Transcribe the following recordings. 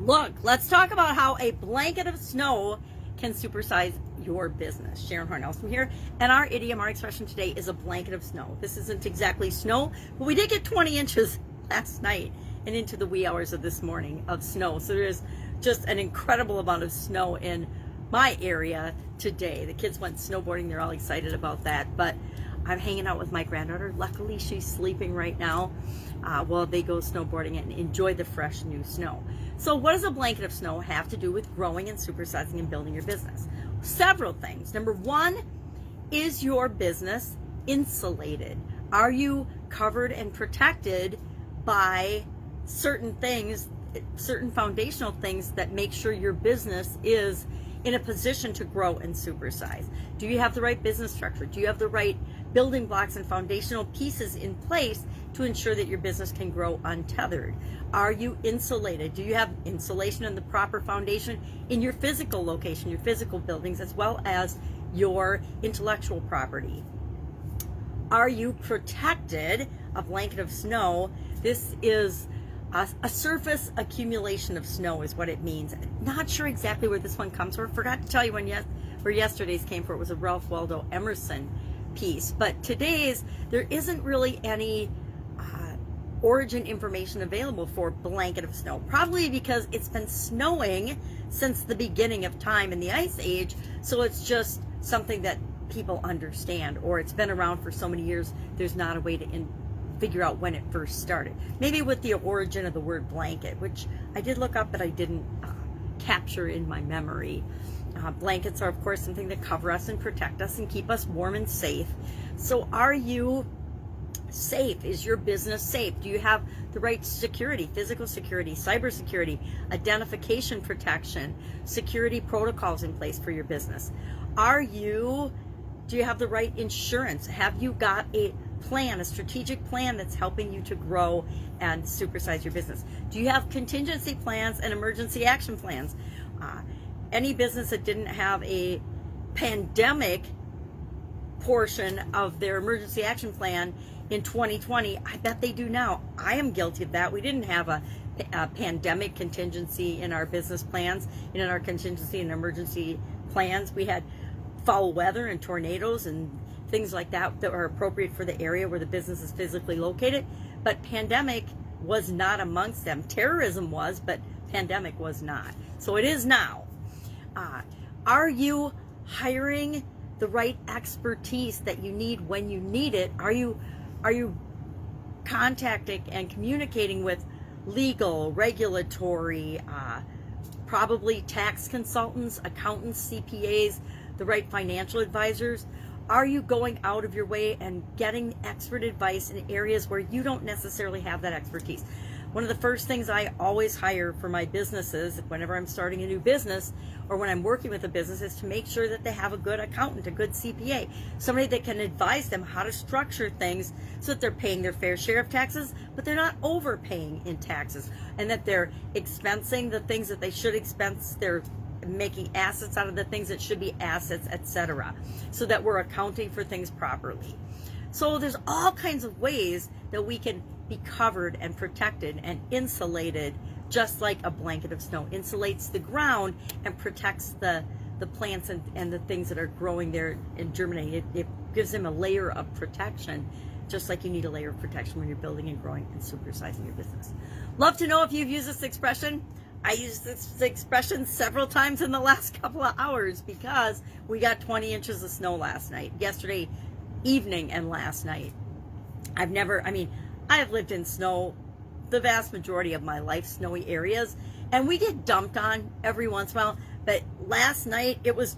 Look, let's talk about how a blanket of snow can supersize your business. Sharon Horne-Ellstrom here, and our idiom, our expression today is a blanket of snow. This isn't exactly snow, but we did get 20 inches last night and into the wee hours of this morning of snow. So there is just an incredible amount of snow in my area today. The kids went snowboarding. They're all excited about that, but I'm hanging out with my granddaughter. Luckily, she's sleeping right now while they go snowboarding and enjoy the fresh new snow. So what does a blanket of snow have to do with growing and supersizing and building your business? Several things. Number one, is your business insulated? Are you covered and protected by certain things, certain foundational things that make sure your business is in a position to grow and supersize? Do you have the right business structure? Do you have the right building blocks and foundational pieces in place to ensure that your business can grow untethered? Are you insulated? Do you have insulation and the proper foundation in your physical location, your physical buildings, as well as your intellectual property? Are you protected? A blanket of snow, this is a surface accumulation of snow is what it means. Not sure exactly where this one comes from. Forgot to tell you where yesterday's came from. It was a Ralph Waldo Emerson piece. But today's, there isn't really any origin information available for blanket of snow. Probably because it's been snowing since the beginning of time in the Ice Age. So it's just something that people understand, or it's been around for so many years, there's not a way to figure out when it first started. Maybe with the origin of the word blanket, which I did look up, but I didn't capture in my memory. Blankets are, of course, something that cover us and protect us and keep us warm and safe. So are you safe? Is your business safe? Do you have the right security, physical security, cyber security, identification protection, security protocols in place for your business? Do you have the right insurance? Have you got a plan, a strategic plan that's helping you to grow and supersize your business? Do you have contingency plans and emergency action plans? Any business that didn't have a pandemic portion of their emergency action plan in 2020, I bet they do now. I am guilty of that. We didn't have a pandemic contingency in our business plans, in our contingency and emergency plans. We had foul weather and tornadoes and things like that that are appropriate for the area where the business is physically located. But pandemic was not amongst them. Terrorism was, but pandemic was not. So it is now. Are you hiring the right expertise that you need when you need it? Are you contacting and communicating with legal, regulatory, probably tax consultants, accountants, CPAs, the right financial advisors? Are you going out of your way and getting expert advice in areas where you don't necessarily have that expertise? One of the first things I always hire for my businesses whenever I'm starting a new business or when I'm working with a business is to make sure that they have a good accountant, a good CPA, somebody that can advise them how to structure things so that they're paying their fair share of taxes, but they're not overpaying in taxes, and that they're expensing the things that they should expense, they're making assets out of the things that should be assets, etc., so that we're accounting for things properly. So there's all kinds of ways that we can be covered and protected and insulated, just like a blanket of snow insulates the ground and protects the plants and the things that are growing there and germinating. It gives them a layer of protection, just like you need a layer of protection when you're building and growing and supersizing your business. Love to know if you've used this expression. I used this expression several times in the last couple of hours because we got 20 inches of snow last night, yesterday evening and last night. I have lived in snow the vast majority of my life, snowy areas, and we get dumped on every once in a while. But last night, it was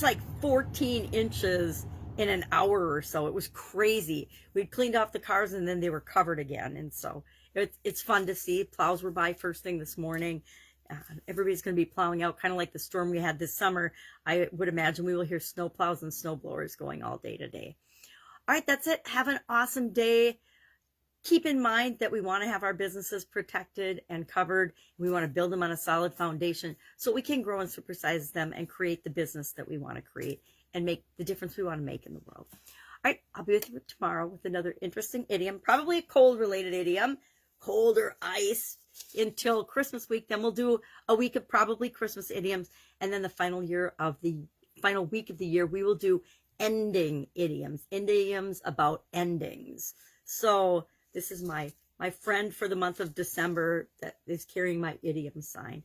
like 14 inches in an hour or so. It was crazy. We'd cleaned off the cars and then they were covered again. And so it's fun to see. Plows were by first thing this morning. Everybody's going to be plowing out, kind of like the storm we had this summer. I would imagine we will hear snow plows and snow blowers going all day today. All right, that's it. Have an awesome day. Keep in mind that we want to have our businesses protected and covered. We want to build them on a solid foundation so we can grow and supersize them and create the business that we want to create and make the difference we want to make in the world. All right, I'll be with you tomorrow with another interesting idiom, probably a cold-related idiom, cold or ice, until Christmas week. Then we'll do a week of probably Christmas idioms. And then the final week of the year, we will do ending idioms about endings. So this is my friend for the month of December that is carrying my idiom sign.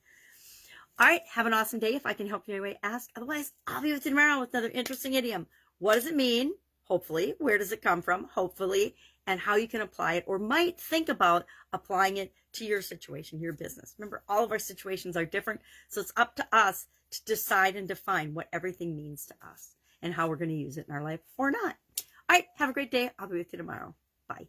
All right, have an awesome day. If I can help you in any way, ask. Otherwise, I'll be with you tomorrow with another interesting idiom. What does it mean? Hopefully. Where does it come from? Hopefully. And how you can apply it, or might think about applying it to your situation, your business. Remember, all of our situations are different, so it's up to us to decide and define what everything means to us and how we're going to use it in our life or not. All right, have a great day. I'll be with you tomorrow. Bye.